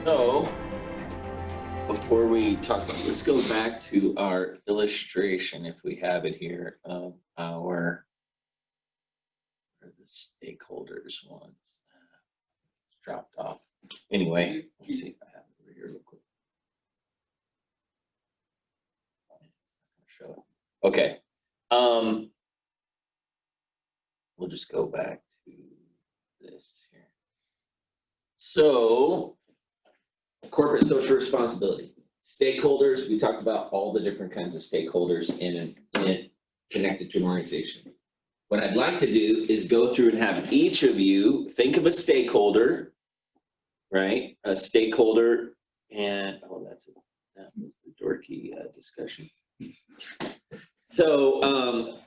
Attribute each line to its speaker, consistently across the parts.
Speaker 1: So before we talk about, let's go back to our illustration, if we have it here, of our where the stakeholders ones dropped off. Anyway, let's see if I have it over here real quick. Show it. Okay. We'll just go back to this here. So corporate social responsibility. Stakeholders, we talked about all the different kinds of stakeholders in connected to an organization. What I'd like to do is go through and have each of you think of a stakeholder, right? A stakeholder, and that was the dorky discussion. So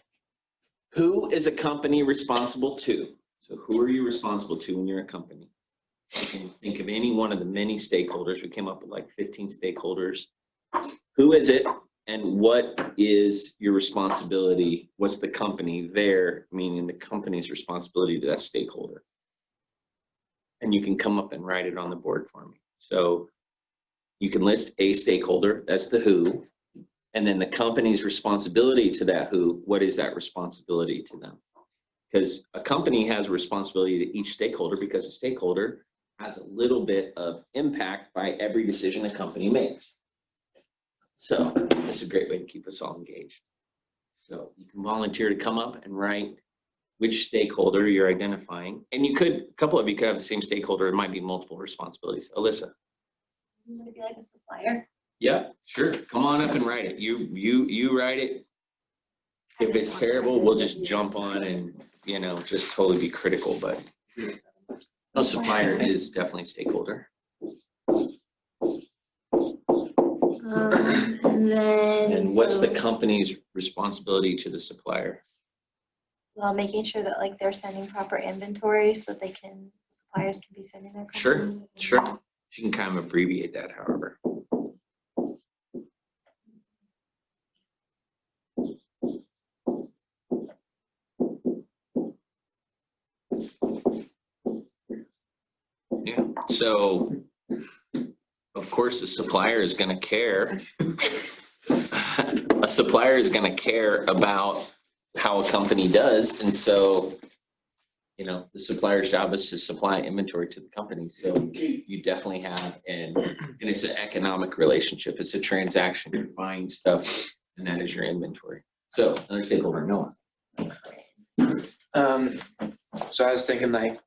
Speaker 1: who is a company responsible to? So who are you responsible to when you're a company? You can think of any one of the many stakeholders. We came up with like 15 stakeholders. Who is it, and what is your responsibility? What's the company there, meaning the company's responsibility to that stakeholder? And you can come up and write it on the board for me. So you can list a stakeholder, that's the who, and then the company's responsibility to that who, what is that responsibility to them? Because a company has a responsibility to each stakeholder because a stakeholder has a little bit of impact by every decision a company makes. So this is a great way to keep us all engaged. So you can volunteer to come up and write which stakeholder you're identifying. And you could, a couple of you could have the same stakeholder. It might be multiple responsibilities. Alyssa.
Speaker 2: I'm gonna be like a supplier.
Speaker 1: Yeah, sure. Come on up and write it. You write it. If it's terrible, we'll just jump on and, just totally be critical, but no, supplier is definitely a stakeholder.
Speaker 2: And then.
Speaker 1: And what's the company's responsibility to the supplier?
Speaker 2: Well, making sure that like they're sending proper inventory so that suppliers can be sending their.
Speaker 1: Sure. You can kind of abbreviate that, however. Yeah, so of course the supplier is going to care. A supplier is going to care about how a company does, and so the supplier's job is to supply inventory to the company. So you definitely have, and it's an economic relationship. It's a transaction. You're buying stuff, and that is your inventory. So another stakeholder, Noah.
Speaker 3: So I was thinking like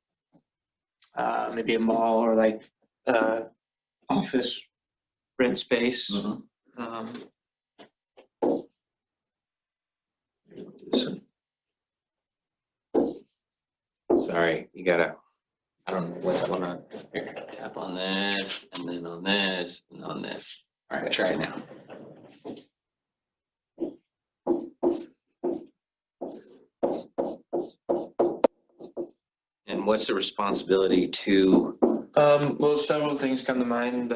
Speaker 3: maybe a mall or like office rent space.
Speaker 1: Sorry, I don't know what's going on. Here, tap on this, and then on this, and on this. All right, try it now. And what's the responsibility to?
Speaker 3: Well, several things come to mind.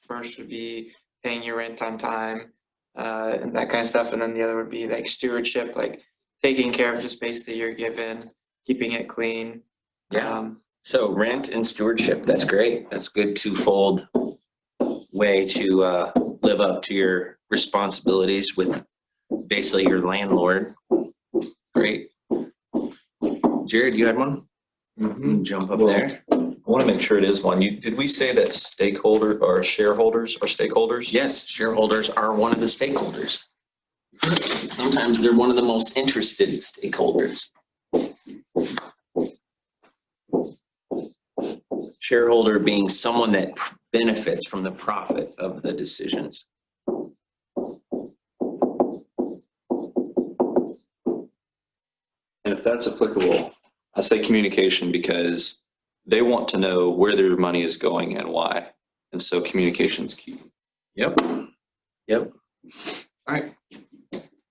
Speaker 3: First would be paying your rent on time and that kind of stuff. And then the other would be like stewardship, like taking care of the space that you're given, keeping it clean.
Speaker 1: Yeah. So rent and stewardship, that's great. That's good twofold way to live up to your responsibilities with basically your landlord. Great. Jared, you had one? Jump up there.
Speaker 4: I want to make sure it is one. Did we say that stakeholder or shareholders are stakeholders?
Speaker 1: Yes, shareholders are one of the stakeholders. Sometimes they're one of the most interested stakeholders. Shareholder being someone that benefits from the profit of the decisions.
Speaker 4: And if that's applicable, I say communication because they want to know where their money is going and why. And so communication's key.
Speaker 1: Yep. All right.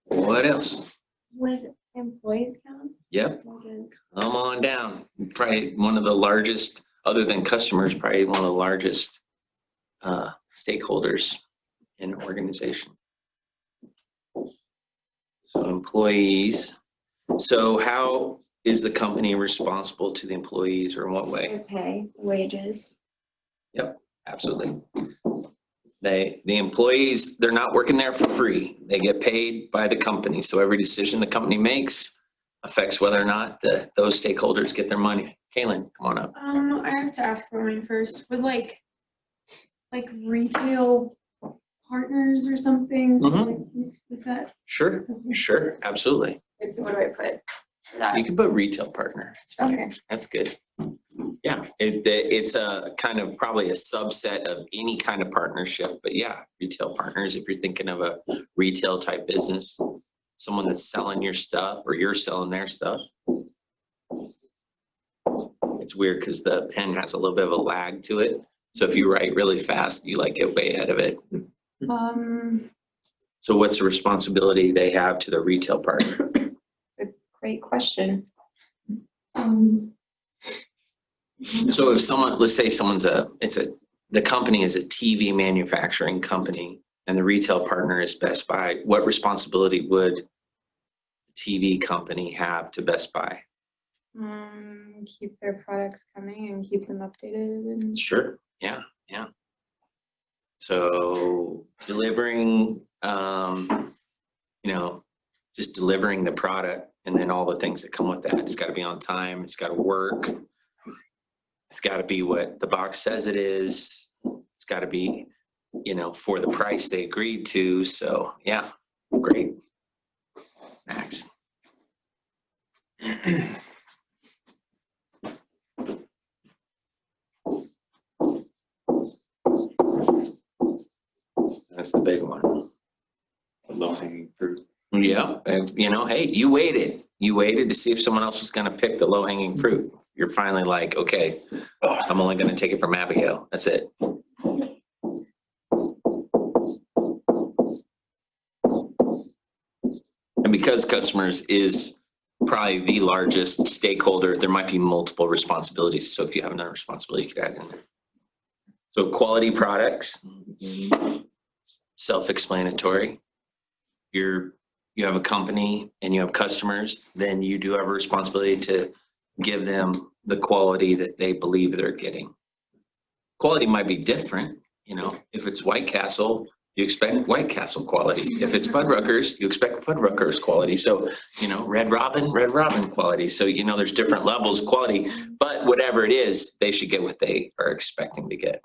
Speaker 1: What else?
Speaker 2: Would employees count?
Speaker 1: Yep. Come on down. Probably one of the largest, other than customers, probably one of the largest stakeholders in an organization. So employees. So how is the company responsible to the employees, or in what way?
Speaker 2: Their pay, wages.
Speaker 1: Yep. absolutely. The employees, they're not working there for free. They get paid by the company. So every decision the company makes affects whether or not those stakeholders get their money. Kaylin, come on up.
Speaker 5: I have to ask for mine first. Would like retail partners or something? So, like, is that
Speaker 1: Sure, sure, absolutely.
Speaker 5: it's what do I put for that?
Speaker 1: You can put retail partner. It's fine.
Speaker 5: Okay.
Speaker 1: That's good. Yeah, it's a kind of probably a subset of any kind of partnership, but yeah, retail partners, if you're thinking of a retail type business, someone that's selling your stuff or you're selling their stuff. It's weird because the pen has a little bit of a lag to it. So if you write really fast, you like get way ahead of it. So what's the responsibility they have to the retail partner?
Speaker 5: Great question.
Speaker 1: So if someone, let's say the company is a TV manufacturing company and the retail partner is Best Buy, what responsibility would the TV company have to Best Buy?
Speaker 5: Keep their products coming and keep them updated and
Speaker 1: Sure, yeah. So delivering, just delivering the product and then all the things that come with that. It's got to be on time. It's got to work. It's got to be what the box says it is. It's got to be, for the price they agreed to. So yeah, great. Max. That's the big one.
Speaker 4: Low hanging fruit.
Speaker 1: Yeah, and hey, you waited. You waited to see if someone else was going to pick the low hanging fruit. You're finally like, okay, I'm only going to take it from Abigail. That's it. And because customers is probably the largest stakeholder, there might be multiple responsibilities. So if you have another responsibility, you could add in there. So quality products, self-explanatory. You have a company and you have customers, then you do have a responsibility to give them the quality that they believe they're getting. Quality might be different, if it's White Castle, you expect White Castle quality. If it's Fuddruckers, you expect Fuddruckers quality. So, Red Robin quality. So, there's different levels of quality, but whatever it is, they should get what they are expecting to get.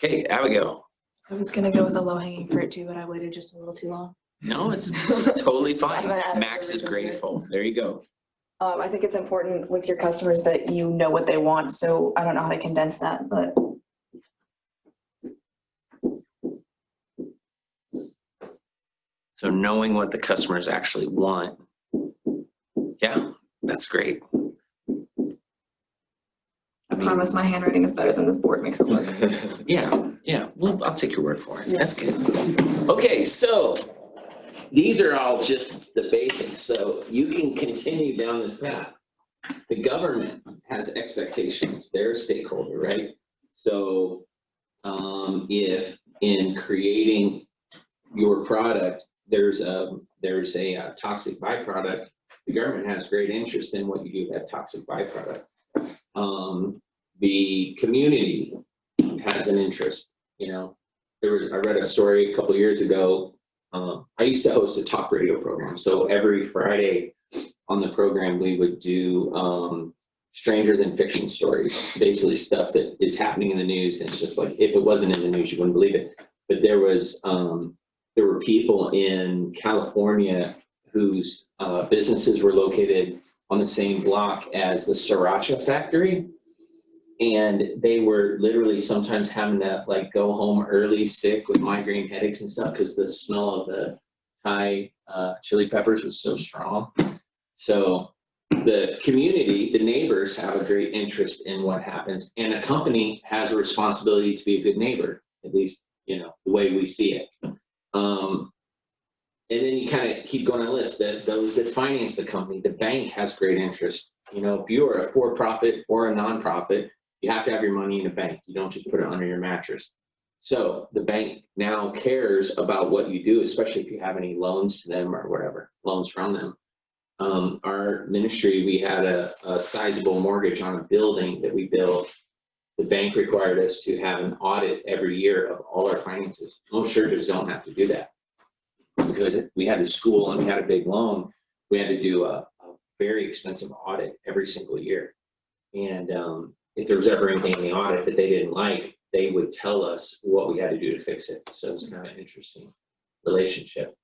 Speaker 1: Okay, Abigail.
Speaker 6: I was gonna go with a low hanging fruit too, but I waited just a little too long.
Speaker 1: No, it's totally
Speaker 6: So I'm
Speaker 1: fine.
Speaker 6: gonna add
Speaker 1: Max is
Speaker 6: revision to it.
Speaker 1: grateful. There you go.
Speaker 6: I think it's important with your customers that you know what they want, so I don't know how to condense that, but.
Speaker 1: So knowing what the customers actually want. Yeah, that's great.
Speaker 6: I promise my handwriting is better than this board makes it look.
Speaker 1: Yeah. Well, I'll take your word for it. That's good. Okay, so these are all just the basics. So you can continue down this path. The government has expectations. They're a stakeholder, right? So if in creating your product, there's a toxic byproduct, the government has great interest in what you do with that toxic byproduct. The community has an interest. I read a story a couple years ago. I used to host a talk radio program. So every Friday on the program, we would do stranger than fiction stories, basically stuff that is happening in the news. And it's just like, if it wasn't in the news, you wouldn't believe it. But there were people in California whose businesses were located on the same block as the Sriracha factory. And they were literally sometimes having to go home early sick with migraine headaches and stuff because the smell of the Thai chili peppers was so strong. So the community, the neighbors have a great interest in what happens, and a company has a responsibility to be a good neighbor, at least, the way we see it. And then you kind of keep going on the list. Those that finance the company, the bank has great interest. If you are a for-profit or a nonprofit, you have to have your money in a bank. You don't just put it under your mattress. So the bank now cares about what you do, especially if you have any loans to them or whatever, loans from them. Our ministry, we had a sizable mortgage on a building that we built, the bank required us to have an audit every year of all our finances. Most churches don't have to do that. Because we had the school and we had a big loan, we had to do a very expensive audit every single year. And if there was ever anything in the audit that they didn't like, they would tell us what we had to do to fix it. So it's kind of an interesting relationship.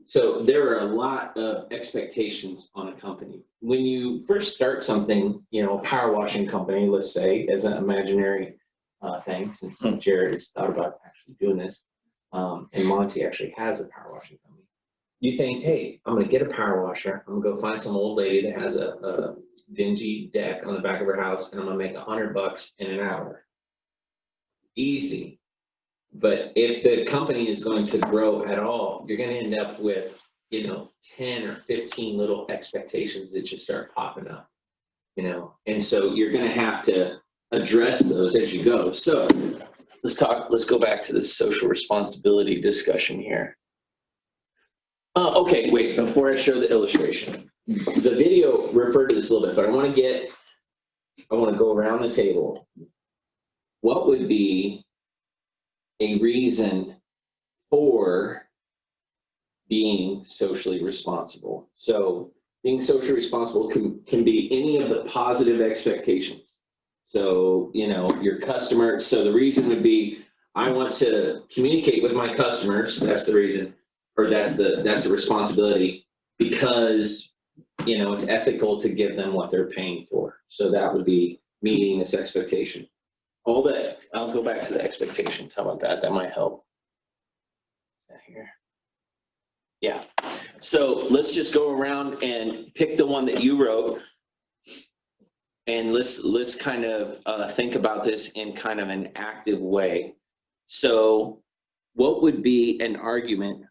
Speaker 1: So there are a lot of expectations on a company. When you first start something, you know, a power washing company, let's say, as an imaginary thing, since Jared has thought about actually doing this, and Monty actually has a power washing company. You think, hey, I'm gonna get a power washer. I'm gonna go find some old lady that has a dingy deck on the back of her house, and I'm gonna make $100 in an hour. Easy. But if the company is going to grow at all, you're gonna end up with, you know, 10 or 15 little expectations that just start popping up, you know? And so you're gonna have to address those as you go. So let's go back to the social responsibility discussion here. Okay, wait, before I show the illustration. The video referred to this a little bit, but I want to go around the table. What would be a reason for being socially responsible? So being socially responsible can be any of the positive expectations. So, you know, your customer, so the reason would be, I want to communicate with my customers, that's the reason, or that's the responsibility, because, you know, it's ethical to give them what they're paying for. So that would be meeting this expectation. All that, I'll go back to the expectations. How about that? That might help. Here. Yeah. So let's just go around and pick the one that you wrote. And let's kind of think about this in kind of an active way. So what would be an argument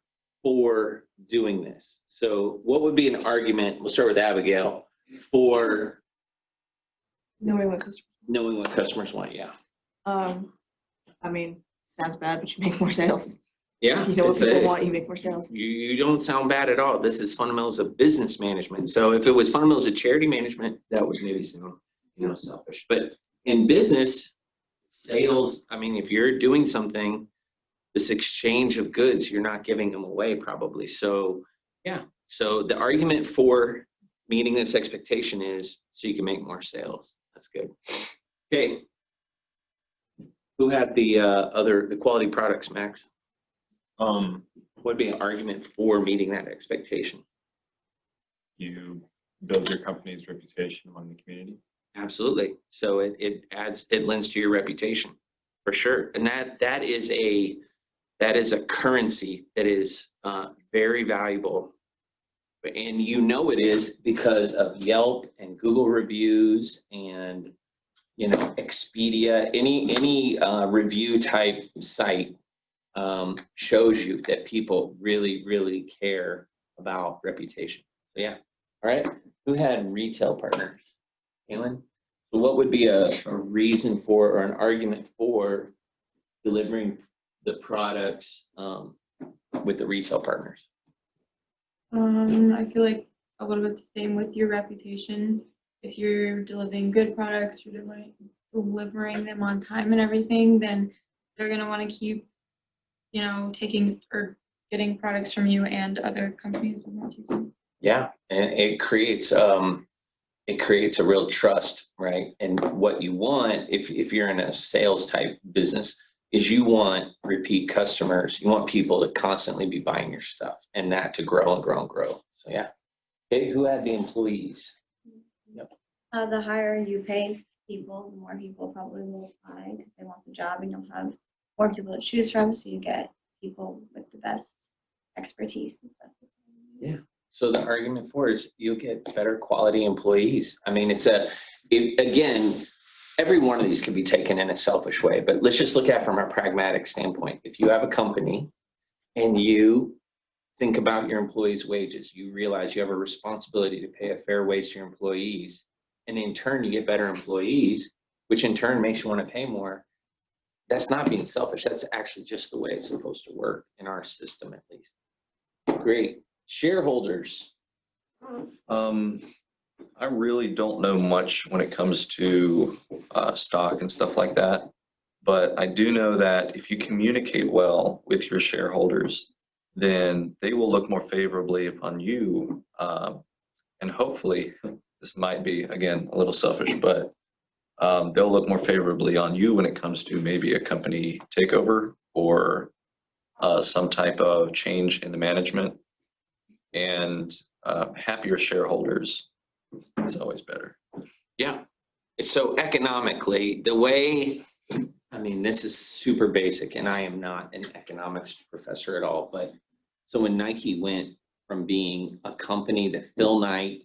Speaker 1: for doing this? So what would be an argument, we'll start with Abigail, for
Speaker 6: Knowing what
Speaker 1: customers want, yeah.
Speaker 6: I mean, sounds bad, but you make more sales.
Speaker 1: Yeah.
Speaker 6: You know what
Speaker 1: it's
Speaker 6: people want, you make more sales.
Speaker 1: You don't sound bad at all. This is fundamentals of business management. So if it was fundamentals of charity management, that would maybe sound, you know, selfish. But in business, sales, I mean, if you're doing something, this exchange of goods, you're not giving them away probably. So yeah, so the argument for meeting this expectation is so you can make more sales. That's good. Okay. Who had the quality products, Max? Would be an argument for meeting that expectation?
Speaker 7: You build your company's reputation among the community.
Speaker 1: Absolutely. So it lends to your reputation for sure. And that is a currency that is very valuable. And you know it is because of Yelp and Google reviews and, you know, Expedia, any review type site shows you that people really, really care about reputation. So yeah. All right. Who had retail partners? Kaylin? So what would be a reason for or an argument for delivering the products with the retail partners?
Speaker 5: I feel like a little bit the same with your reputation. If you're delivering good products, you're delivering them on time and everything, then they're gonna want to keep, you know, taking or getting products from you and other companies will want to.
Speaker 1: Yeah, and it creates a real trust, right? And what you want, if you're in a sales type business, is you want repeat customers. You want people to constantly be buying your stuff and that to grow and grow and grow. So yeah. Okay, who had the employees? Yep.
Speaker 2: The higher you pay people, the more people probably will apply because they want the job, and you'll have more people to choose from. So you get people with the best expertise and stuff.
Speaker 1: Yeah. So the argument for it is you'll get better quality employees. I mean, again, every one of these can be taken in a selfish way, but let's just look at it from a pragmatic standpoint. If you have a company and you think about your employees' wages, you realize you have a responsibility to pay a fair wage to your employees, and in turn you get better employees, which in turn makes you want to pay more. That's not being selfish. That's actually just the way it's supposed to work in our system, at least. Great. Shareholders.
Speaker 4: I really don't know much when it comes to stock and stuff like that. But I do know that if you communicate well with your shareholders, then they will look more favorably upon you. And hopefully, this might be, again, a little selfish, but they'll look more favorably on you when it comes to maybe a company takeover or some type of change in the management. And happier shareholders is always better.
Speaker 1: Yeah. So economically, the way, I mean, this is super basic and I am not an economics professor at all, but so when Nike went from being a company that Phil Knight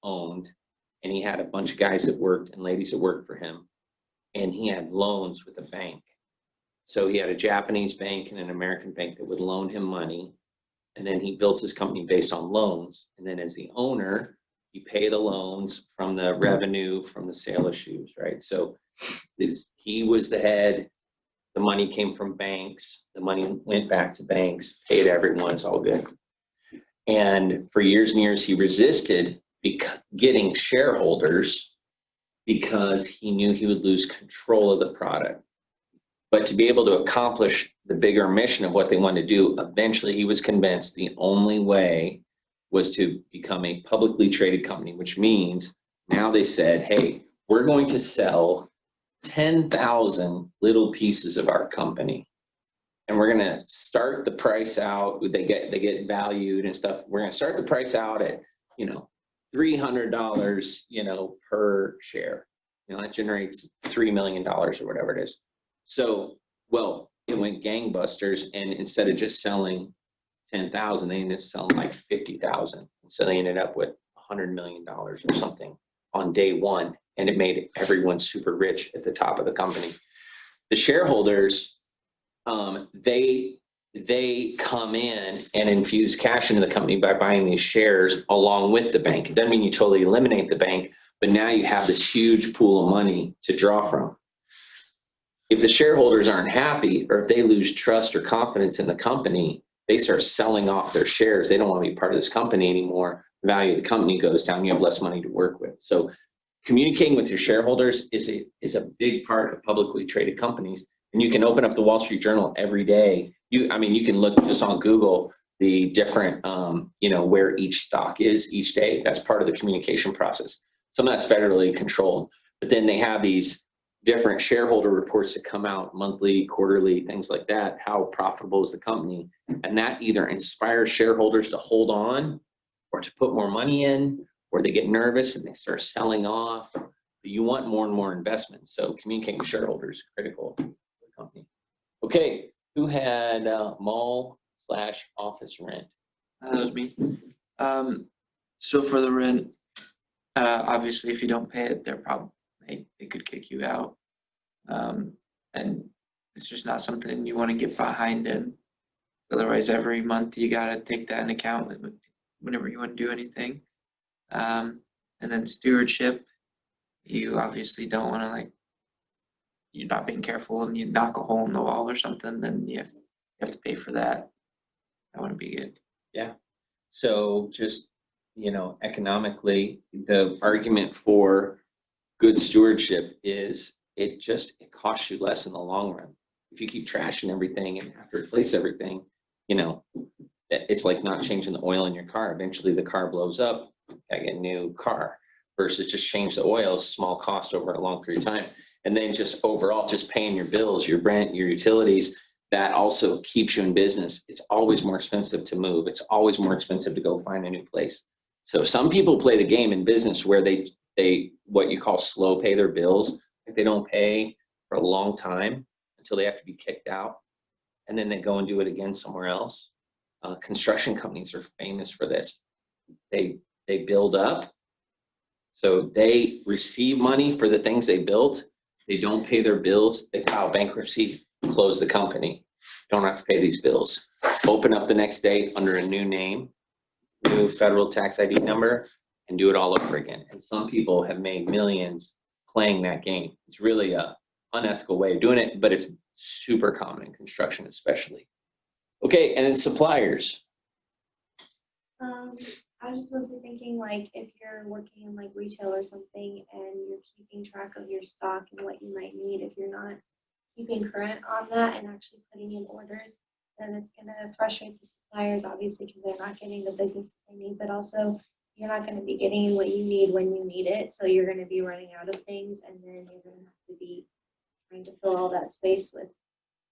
Speaker 1: owned, and he had a bunch of guys that worked and ladies that worked for him, and he had loans with a bank. So he had a Japanese bank and an American bank that would loan him money. And then he built his company based on loans. And then as the owner, you pay the loans from the revenue from the sale of shoes, right? So he was the head. The money came from banks. The money went back to banks, paid everyone. It's all good. And for years and years, he resisted getting shareholders because he knew he would lose control of the product. But to be able to accomplish the bigger mission of what they wanted to do, eventually he was convinced the only way was to become a publicly traded company, which means now they said, hey, we're going to sell 10,000 little pieces of our company. And we're going to start the price out. They get valued and stuff. We're going to start the price out at, $300, per share. That generates $3 million or whatever it is. So, well, it went gangbusters, and instead of just selling 10,000, they ended up selling like 50,000. So they ended up with $100 million or something on day one, and it made everyone super rich at the top of the company. The shareholders, they come in and infuse cash into the company by buying these shares along with the bank. It doesn't mean you totally eliminate the bank, but now you have this huge pool of money to draw from. If the shareholders aren't happy, or if they lose trust or confidence in the company, they start selling off their shares. They don't want to be part of this company anymore. The value of the company goes down. You have less money to work with. So communicating with your shareholders is a big part of publicly traded companies. And you can open up the Wall Street Journal every day. You can look just on Google the different, where each stock is each day. That's part of the communication process. Some of that's federally controlled, but then they have these different shareholder reports that come out monthly, quarterly, things like that. How profitable is the company? And that either inspires shareholders to hold on or to put more money in, or they get nervous and they start selling off. But you want more and more investment. So communicating with shareholders is critical to the company. Okay, who had mall/office rent?
Speaker 3: That was me. So for the rent, obviously, if you don't pay it, they could kick you out. And it's just not something you want to get behind in. Otherwise, every month you got to take that into account whenever you want to do anything. And then stewardship, you obviously don't want to, you're not being careful and you knock a hole in the wall or something, then you have to pay for that. That wouldn't be good.
Speaker 1: Yeah. So just, economically, the argument for good stewardship is it costs you less in the long run. If you keep trashing everything and have to replace everything, it's like not changing the oil in your car. Eventually the car blows up, I get a new car, versus just change the oil, small cost over a long period of time. And then just overall, just paying your bills, your rent, your utilities, that also keeps you in business. It's always more expensive to move. It's always more expensive to go find a new place. So some people play the game in business where they what you call slow pay their bills. They don't pay for a long time until they have to be kicked out. And then they go and do it again somewhere else. Construction companies are famous for this. They build up. So they receive money for the things they built. They don't pay their bills. They file bankruptcy, close the company. Don't have to pay these bills. Open up the next day under a new name, new federal tax ID number, and do it all over again. And some people have made millions playing that game. It's really a unethical way of doing it, but it's super common in construction especially. Okay, and then suppliers.
Speaker 2: I was just mostly thinking like if you're working in like retail or something and you're keeping track of your stock and what you might need, if you're not keeping current on that and actually putting in orders, then it's gonna frustrate the suppliers, obviously, because they're not getting the business that they need, but also you're not gonna be getting what you need when you need it. So you're gonna be running out of things and then you're gonna have to be trying to fill all that space with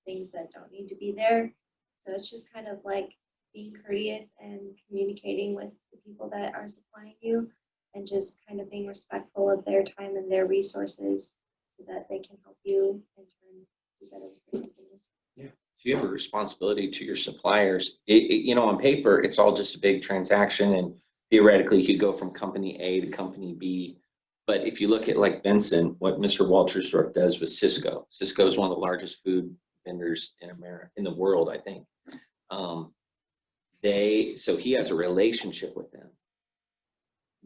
Speaker 2: things that don't need to be there. So it's just kind of like being courteous and communicating with the people that are supplying you and just kind of being respectful of their time and their resources so that they can help you in turn do better with your company.
Speaker 1: So you have a responsibility to your suppliers. You know, on paper, it's all just a big transaction, and theoretically, you could go from company A to company B. But if you look at like Benson, what Mr. Waltersdorf does with Cisco, Cisco is one of the largest food vendors in America, in the world, I think. So he has a relationship with them.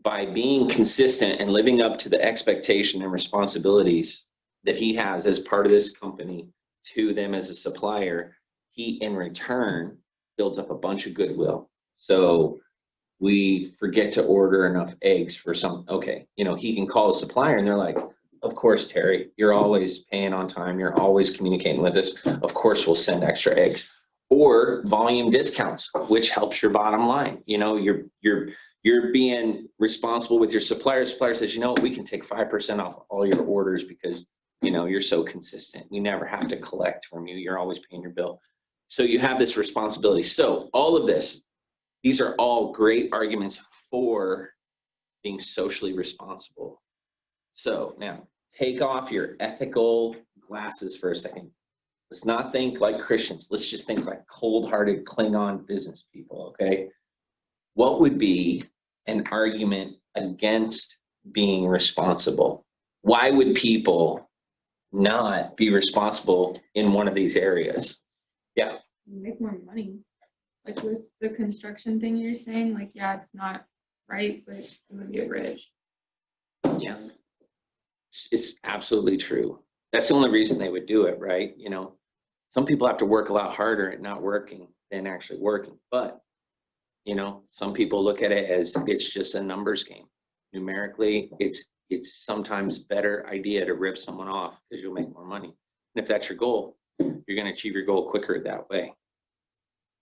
Speaker 1: By being consistent and living up to the expectation and responsibilities that he has as part of this company to them as a supplier, he in return builds up a bunch of goodwill. So we forget to order enough eggs for some, okay, you know, he can call a supplier and they're like, of course, Terry, you're always paying on time. You're always communicating with us. Of course, we'll send extra eggs. Or volume discounts, which helps your bottom line. You know, you're being responsible with your supplier. Supplier says, you know, we can take 5% off all your orders because, you know, you're so consistent. We never have to collect from you. You're always paying your bill. So you have this responsibility. So all of this, these are all great arguments for being socially responsible. So now take off your ethical glasses for a second. Let's not think like Christians. Let's just think like cold-hearted Klingon business people, okay? What would be an argument against being responsible? Why would people not be responsible in one of these areas? Yeah.
Speaker 5: Make more money. Like with the construction thing you're saying, like, yeah, it's not right, but it would get rich.
Speaker 1: Yeah. It's absolutely true. That's the only reason they would do it, right? You know, some people have to work a lot harder at not working than actually working. But, you know, some people look at it as it's just a numbers game. Numerically, it's sometimes a better idea to rip someone off because you'll make more money. And if that's your goal, you're going to achieve your goal quicker that way.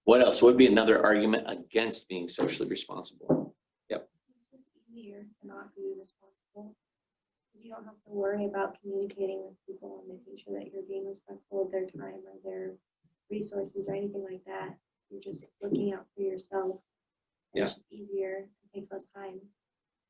Speaker 1: What else? What would be another argument against being socially responsible? Yep.
Speaker 2: It's just easier to not be responsible. You don't have to worry about communicating with people and making sure that you're being respectful of their time or their resources or anything like that. You're just looking out for yourself. And it's just easier. It takes less time.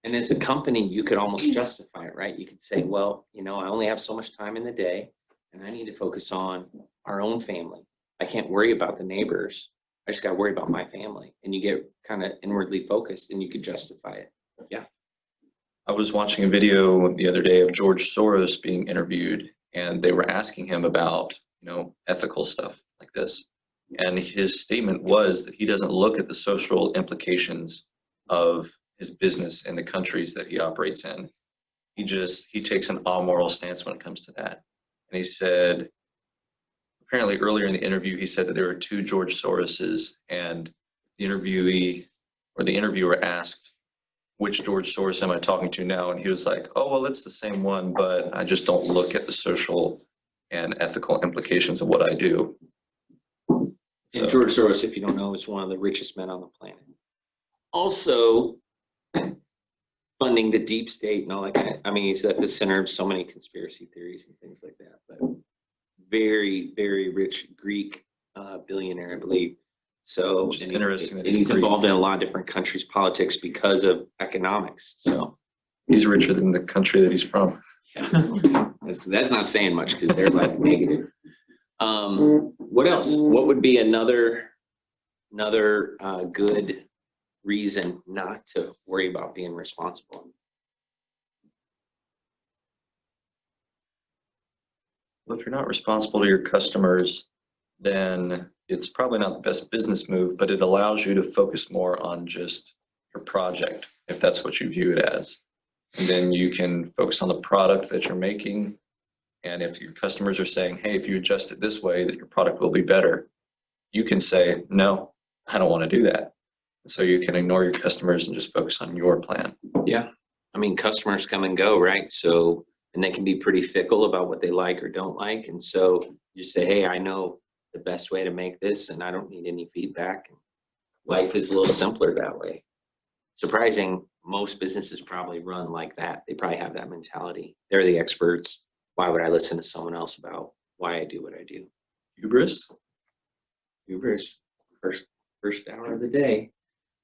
Speaker 1: And as a company, you could almost justify it, right? You could say, well, you know, I only have so much time in the day and I need to focus on our own family. I can't worry about the neighbors. I just got to worry about my family. And you get kind of inwardly focused and you could justify it. Yeah.
Speaker 4: I was watching a video the other day of George Soros being interviewed, and they were asking him about, you know, ethical stuff like this. And his statement was that he doesn't look at the social implications of his business in the countries that he operates in. He takes an amoral stance when it comes to that. And he said, apparently earlier in the interview, he said that there were two George Soroses, and the interviewer asked, which George Soros am I talking to now? And he was like, oh, well, it's the same one, but I just don't look at the social and ethical implications of what I do. So,
Speaker 1: And George Soros, if you don't know, is one of the richest men on the planet. Also, funding the deep state and all that kind of, I mean, he's at the center of so many conspiracy theories and things like that, but very, very rich Greek billionaire, I believe. So,
Speaker 4: which is
Speaker 1: and
Speaker 4: interesting.
Speaker 1: and he's involved in a lot of different countries' politics because of economics. So
Speaker 4: he's richer than the country that he's from.
Speaker 1: yeah, that's not saying much because they're like negative. What else? What would be another good reason not to worry about being responsible?
Speaker 4: Well, if you're not responsible to your customers, then it's probably not the best business move, but it allows you to focus more on just your project, if that's what you view it as. And then you can focus on the product that you're making. And if your customers are saying, hey, if you adjust it this way, that your product will be better, you can say, no, I don't want to do that. So you can ignore your customers and just focus on your plan.
Speaker 1: I mean, customers come and go, right? So, and they can be pretty fickle about what they like or don't like. And so you say, hey, I know the best way to make this and I don't need any feedback. Life is a little simpler that way. Surprising, most businesses probably run like that. They probably have that mentality. They're the experts. Why would I listen to someone else about why I do what I do?
Speaker 4: Hubris?
Speaker 1: Hubris, first hour of the day.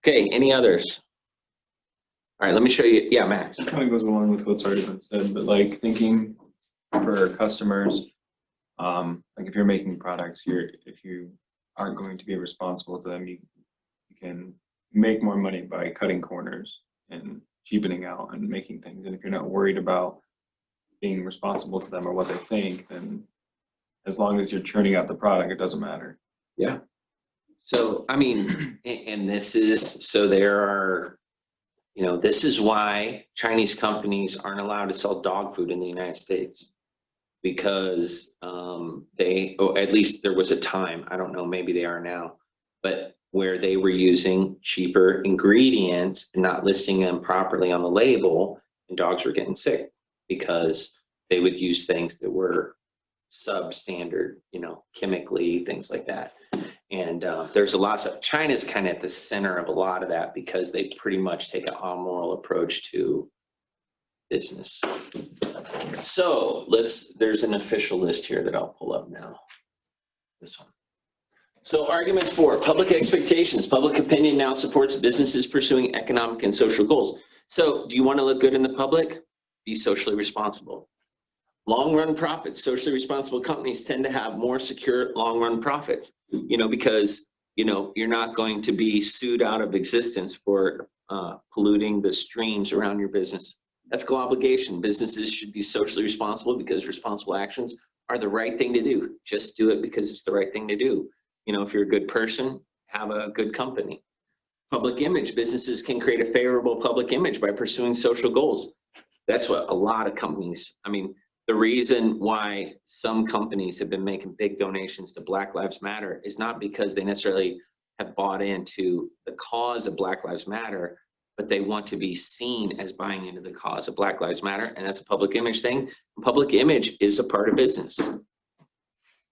Speaker 1: Okay, any others? All right, let me show you. Yeah, Max.
Speaker 7: It kind of goes along with what's already been said, but like thinking for customers, like if you're making products, if you aren't going to be responsible to them, you can make more money by cutting corners and cheapening out and making things. And if you're not worried about being responsible to them or what they think, then as long as you're churning out the product, it doesn't matter.
Speaker 1: Yeah. So, I mean, and this is, so there are, this is why Chinese companies aren't allowed to sell dog food in the United States. Because at least there was a time, I don't know, maybe they are now, but where they were using cheaper ingredients and not listing them properly on the label, and dogs were getting sick because they would use things that were substandard, chemically, things like that. And there's a lot of, China's kind of at the center of a lot of that because they pretty much take an amoral approach to business. So there's an official list here that I'll pull up now. This one. So arguments for public expectations. Public opinion now supports businesses pursuing economic and social goals. So do you want to look good in the public? Be socially responsible. Long-run profits. Socially responsible companies tend to have more secure long-run profits, because, you're not going to be sued out of existence for polluting the streams around your business. Ethical obligation. Businesses should be socially responsible because responsible actions are the right thing to do. Just do it because it's the right thing to do. If you're a good person, have a good company. Public image. Businesses can create a favorable public image by pursuing social goals. That's what a lot of companies, the reason why some companies have been making big donations to Black Lives Matter is not because they necessarily have bought into the cause of Black Lives Matter, but they want to be seen as buying into the cause of Black Lives Matter, and that's a public image thing. Public image is a part of business.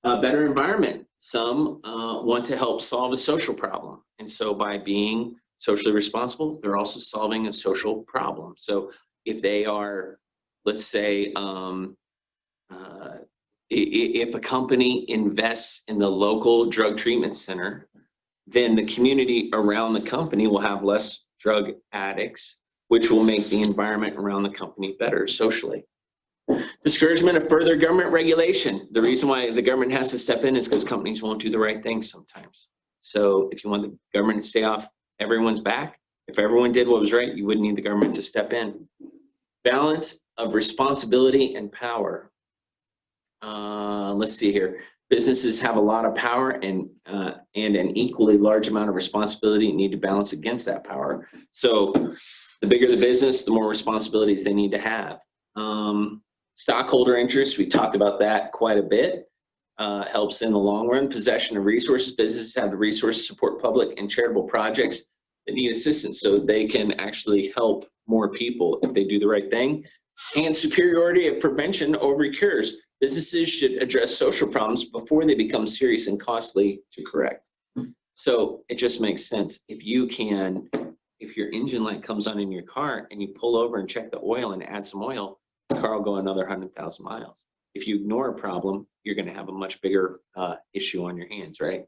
Speaker 1: Better environment. Some want to help solve a social problem, and so by being socially responsible, they're also solving a social problem. So if they are, let's say, if a company invests in the local drug treatment center, then the community around the company will have less drug addicts, which will make the environment around the company better socially. Discouragement of further government regulation. The reason why the government has to step in is because companies won't do the right thing sometimes. So if you want the government to stay off everyone's back, if everyone did what was right, you wouldn't need the government to step in. Balance of responsibility and power. Let's see here. Businesses have a lot of power and an equally large amount of responsibility and need to balance against that power. So the bigger the business, the more responsibilities they need to have. Stockholder interest, we talked about that quite a bit. Helps in the long run. Possession of resources. Businesses have the resources to support public and charitable projects that need assistance so they can actually help more people if they do the right thing. And superiority of prevention over cures. Businesses should address social problems before they become serious and costly to correct. So it just makes sense. If your engine light comes on in your car and you pull over and check the oil and add some oil, the car will go another 100,000 miles. If you ignore a problem, you're going to have a much bigger issue on your hands, right?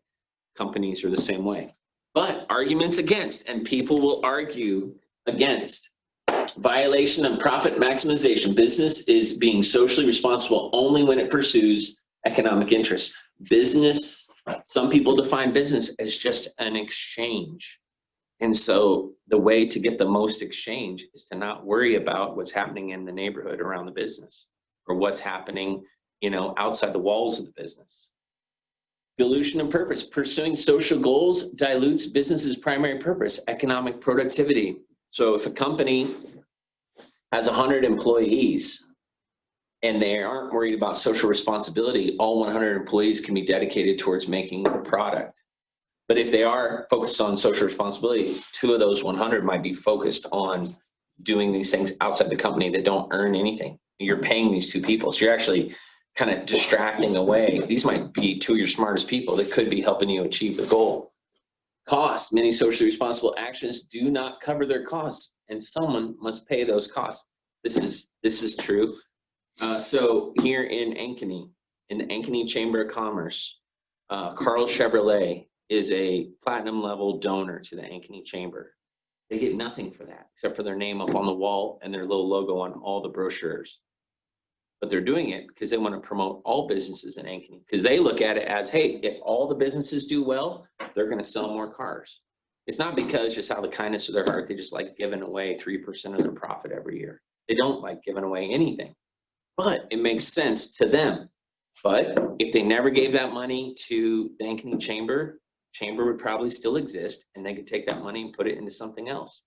Speaker 1: Companies are the same way. But arguments against, and people will argue against. Violation of profit maximization. Business is being socially responsible only when it pursues economic interests. Business, some people define business as just an exchange. And so the way to get the most exchange is to not worry about what's happening in the neighborhood around the business or what's happening, outside the walls of the business. Dilution of purpose. Pursuing social goals dilutes business's primary purpose, economic productivity. So if a company has 100 employees and they aren't worried about social responsibility, all 100 employees can be dedicated towards making a product. But if they are focused on social responsibility, 2 of those 100 might be focused on doing these things outside the company that don't earn anything. You're paying these 2 people. So you're actually kind of distracting away. These might be 2 of your smartest people that could be helping you achieve the goal. Cost. Many socially responsible actions do not cover their costs, and someone must pay those costs. This is true. So here in Ankeny, in the Ankeny Chamber of Commerce, Carl Chevrolet is a platinum level donor to the Ankeny Chamber. They get nothing for that except for their name up on the wall and their little logo on all the brochures. But they're doing it because they want to promote all businesses in Ankeny, because they look at it as, hey, if all the businesses do well, they're going to sell more cars. It's not because just out of the kindness of their heart, they just like giving away 3% of their profit every year. They don't like giving away anything, but it makes sense to them. But if they never gave that money to the Ankeny Chamber would probably still exist, and they could take that money and put it into something else.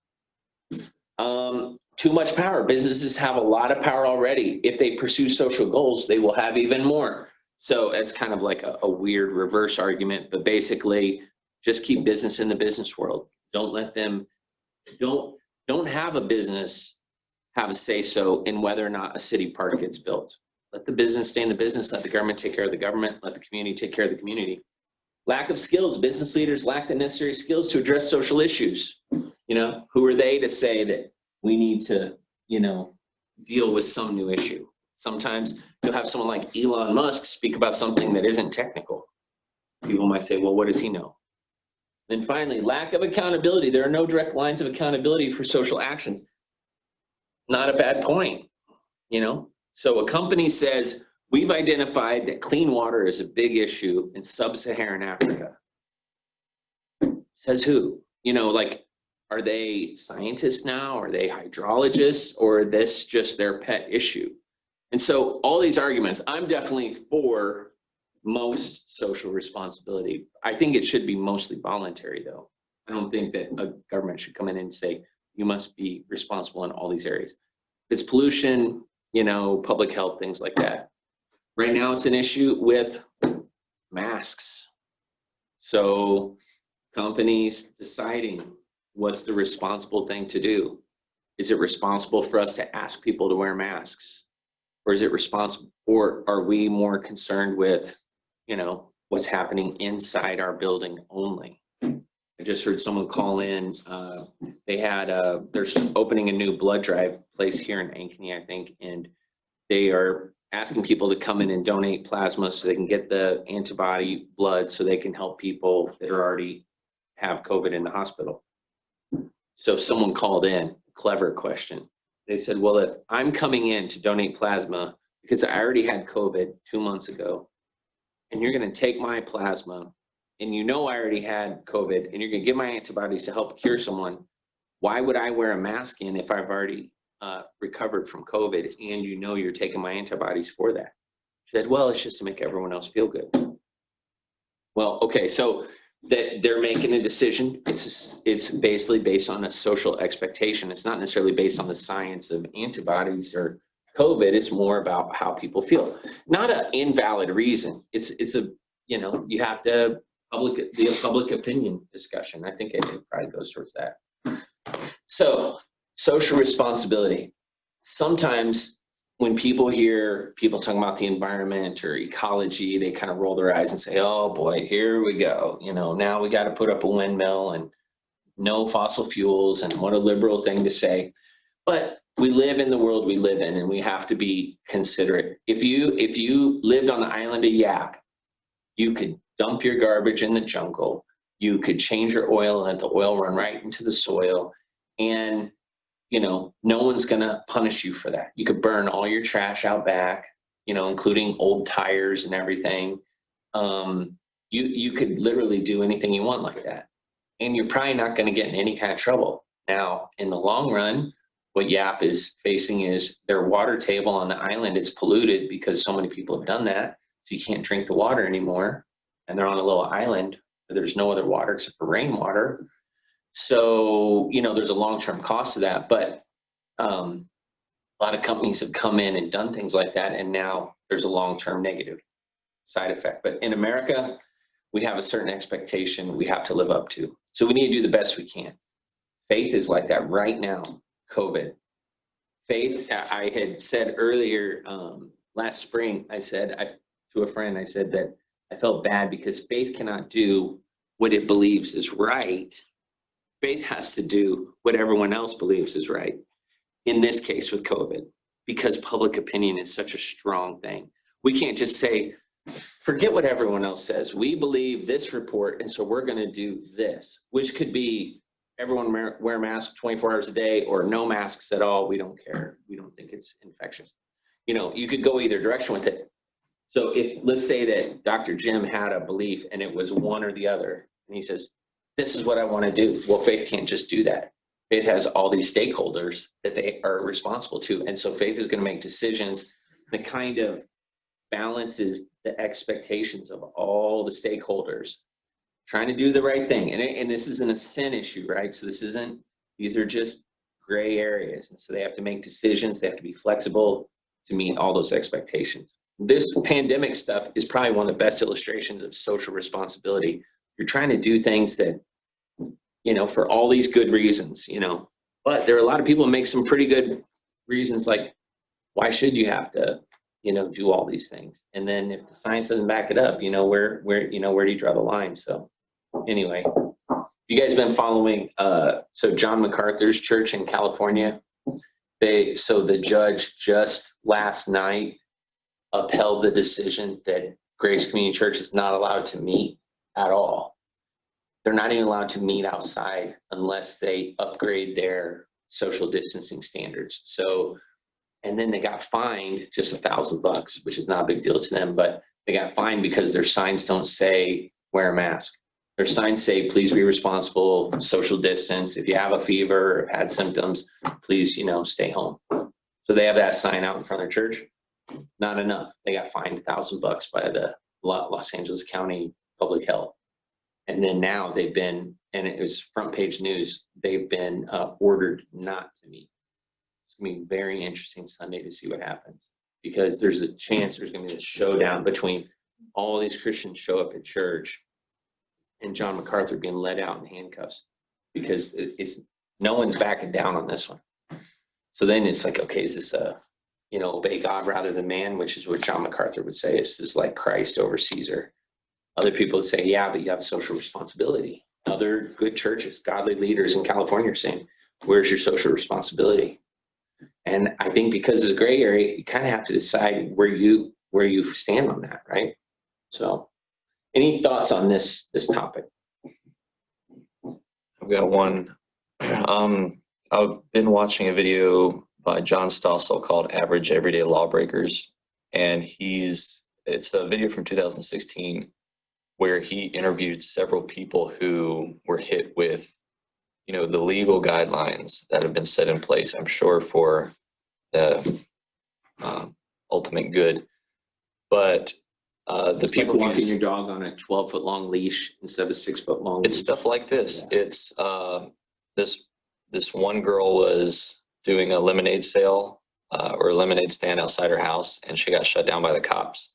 Speaker 1: Too much power. Businesses have a lot of power already. If they pursue social goals, they will have even more. So it's kind of like a weird reverse argument, but basically just keep business in the business world. Don't let them, don't have a business have a say-so in whether or not a city park gets built. Let the business stay in the business. Let the government take care of the government. Let the community take care of the community. Lack of skills. Business leaders lack the necessary skills to address social issues. You know, who are they to say that we need to, you know, deal with some new issue? Sometimes you'll have someone like Elon Musk speak about something that isn't technical. People might say, well, what does he know? Then finally, lack of accountability. There are no direct lines of accountability for social actions. Not a bad point, you know? So a company says, we've identified that clean water is a big issue in sub-Saharan Africa. Says who? You know, like, are they scientists now? Are they hydrologists? Or is this just their pet issue? And so all these arguments, I'm definitely for most social responsibility. I think it should be mostly voluntary, though. I don't think that a government should come in and say, you must be responsible in all these areas. It's pollution, you know, public health, things like that. Right now, it's an issue with masks. So companies deciding what's the responsible thing to do. Is it responsible for us to ask people to wear masks? Or is it responsible, or are we more concerned with, you know, what's happening inside our building only? I just heard someone call in, they had, they're opening a new blood drive place here in Ankeny, I think, and they are asking people to come in and donate plasma so they can get the antibody blood so they can help people that are already have COVID in the hospital. So someone called in, clever question. They said, well, if I'm coming in to donate plasma because I already had COVID 2 months ago, and you're going to take my plasma, and you know I already had COVID, and you're going to give my antibodies to help cure someone, why would I wear a mask in if I've already recovered from COVID, and you know you're taking my antibodies for that? She said, well, it's just to make everyone else feel good. Well, okay, so that they're making a decision. It's basically based on a social expectation. It's not necessarily based on the science of antibodies or COVID. It's more about how people feel. Not an invalid reason. It's a, you know, you have to be a public opinion discussion. I think it probably goes towards that. So social responsibility. Sometimes when people hear people talking about the environment or ecology, they kind of roll their eyes and say, oh boy, here we go. You know, now we got to put up a windmill and no fossil fuels, and what a liberal thing to say. But we live in the world we live in, and we have to be considerate. If you lived on the island of Yap, you could dump your garbage in the jungle. You could change your oil and let the oil run right into the soil. And you know, no one's gonna punish you for that. You could burn all your trash out back, you know, including old tires and everything. You could literally do anything you want like that. And you're probably not gonna get in any kind of trouble. Now, in the long run, what Yap is facing is their water table on the island is polluted because so many people have done that. So you can't drink the water anymore. And they're on a little island where there's no other water except for rainwater. So, you know, there's a long-term cost to that, but a lot of companies have come in and done things like that, and now there's a long-term negative side effect. But in America, we have a certain expectation we have to live up to. So we need to do the best we can. Faith is like that right now, COVID. Faith, I had said earlier, last spring, to a friend, I said that I felt bad because faith cannot do what it believes is right. Faith has to do what everyone else believes is right. In this case with COVID, because public opinion is such a strong thing. We can't just say, forget what everyone else says. We believe this report, and so we're going to do this, which could be everyone wear masks 24 hours a day or no masks at all. We don't care. We don't think it's infectious. You know, you could go either direction with it. So if, let's say that Dr. Jim had a belief and it was one or the other, and he says, this is what I want to do. Well, faith can't just do that. Faith has all these stakeholders that they are responsible to. And so faith is going to make decisions that kind of balances the expectations of all the stakeholders trying to do the right thing. And this isn't a sin issue, right? So these are just gray areas. And so they have to make decisions. They have to be flexible to meet all those expectations. This pandemic stuff is probably one of the best illustrations of social responsibility. You're trying to do things that, you know, for all these good reasons, you know, but there are a lot of people who make some pretty good reasons, like, why should you have to, you know, do all these things? And then if the science doesn't back it up, you know, where do you draw the line? So anyway, you guys been following, so John MacArthur's church in California, so the judge just last night upheld the decision that Grace Community Church is not allowed to meet at all. They're not even allowed to meet outside unless they upgrade their social distancing standards. So, and then they got fined just $1,000, which is not a big deal to them, but they got fined because their signs don't say wear a mask. Their signs say, please be responsible, social distance. If you have a fever or had symptoms, please, you know, stay home. So they have that sign out in front of their church. Not enough. They got fined $1,000 by the Los Angeles County Public Health. And then now they've been, and it was front page news, they've been ordered not to meet. It's gonna be very interesting Sunday to see what happens, because there's a chance there's gonna be a showdown between all these Christians show up at church and John MacArthur being let out in handcuffs, because it's no one's backing down on this one. So then it's like, okay, is this a, you know, obey God rather than man, which is what John MacArthur would say. Is this like Christ over Caesar? Other people say, yeah, but you have a social responsibility. Other good churches, godly leaders in California are saying, where's your social responsibility? And I think because it's a gray area, you kind of have to decide where you stand on that, right? So any thoughts on this topic?
Speaker 4: I've got one. I've been watching a video by John Stossel called Average Everyday Lawbreakers. And it's a video from 2016 where he interviewed several people who were hit with, you know, the legal guidelines that have been set in place, I'm sure, for the ultimate good. But the people
Speaker 1: like walking your dog on a 12-foot long leash instead of a 6-foot long leash.
Speaker 4: It's stuff like this. Yeah. It's this one girl was doing a lemonade sale or a lemonade stand outside her house, and she got shut down by the cops.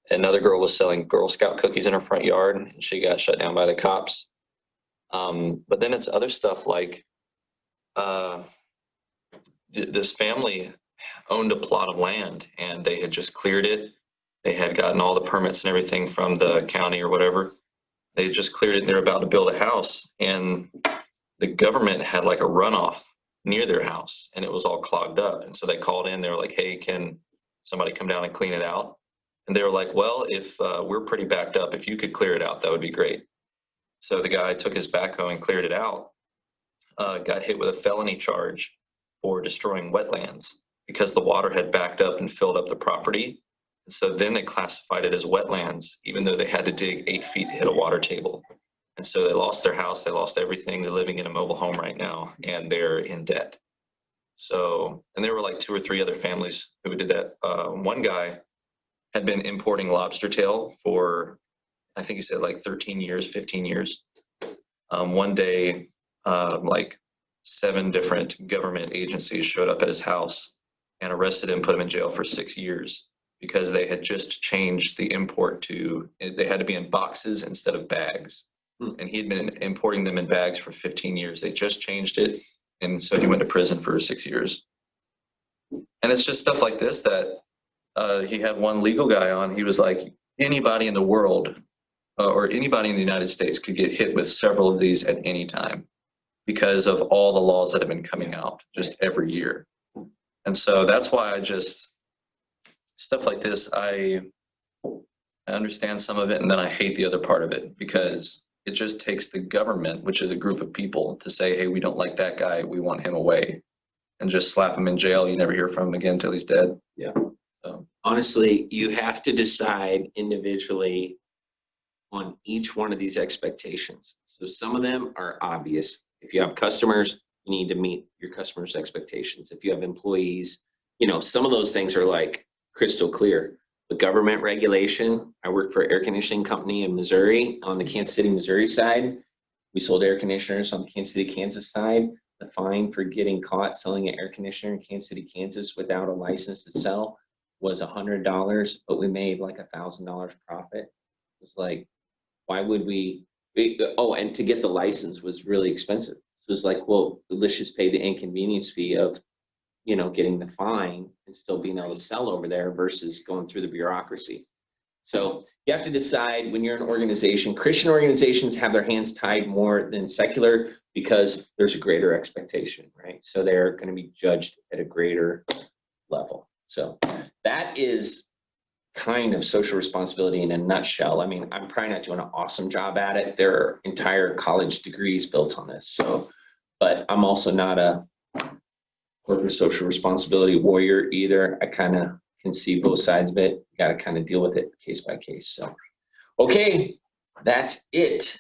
Speaker 4: Another girl was selling Girl Scout cookies in her front yard, and she got shut down by the cops. But then it's other stuff like this family owned a plot of land, and they had just cleared it. They had gotten all the permits and everything from the county or whatever. They had just cleared it, and they're about to build a house, and the government had like a runoff near their house, and it was all clogged up. And so they called in, they were like, hey, can somebody come down and clean it out? And they were like, well, if we're pretty backed up, if you could clear it out, that would be great. So the guy took his backhoe and cleared it out, got hit with a felony charge for destroying wetlands because the water had backed up and filled up the property. So then they classified it as wetlands, even though they had to dig 8 feet to hit a water table. And so they lost their house, they lost everything. They're living in a mobile home right now, and they're in debt. So, and there were like 2 or 3 other families who did that. One guy had been importing lobster tail for, I think he said like 13 years, 15 years. One day, like 7 different government agencies showed up at his house and arrested him, put him in jail for 6 years because they had just changed the import to, they had to be in boxes instead of bags. And he had been importing them in bags for 15 years. They just changed it. And so he went to prison for 6 years. And it's just stuff like this that he had one legal guy on. He was like, anybody in the world or anybody in the United States could get hit with several of these at any time because of all the laws that have been coming out just every year. And so that's why stuff like this, I understand some of it, and then I hate the other part of it, because it just takes the government, which is a group of people, to say, hey, we don't like that guy, we want him away, and just slap him in jail. You never hear from him again until he's dead.
Speaker 1: Yeah.
Speaker 4: So
Speaker 1: Honestly, you have to decide individually on each one of these expectations. So some of them are obvious. If you have customers, you need to meet your customers' expectations. If you have employees, some of those things are like crystal clear. The government regulation, I worked for an air conditioning company in Missouri on the Kansas City, Missouri side. We sold air conditioners on the Kansas City, Kansas side. The fine for getting caught selling an air conditioner in Kansas City, Kansas without a license to sell was $100, but we made like $1,000 profit. It was like, why would we, and to get the license was really expensive. So it was like, well, let's just pay the inconvenience fee of getting the fine and still being able to sell over there versus going through the bureaucracy. So you have to decide when you're an organization. Christian organizations have their hands tied more than secular because there's a greater expectation, right? So they're going to be judged at a greater level. So that is kind of social responsibility in a nutshell. I mean, I'm probably not doing an awesome job at it. There are entire college degrees built on this. So, but I'm also not a corporate social responsibility warrior either. I kind of can see both sides of it. You got to kind of deal with it case by case. So, okay, that's it.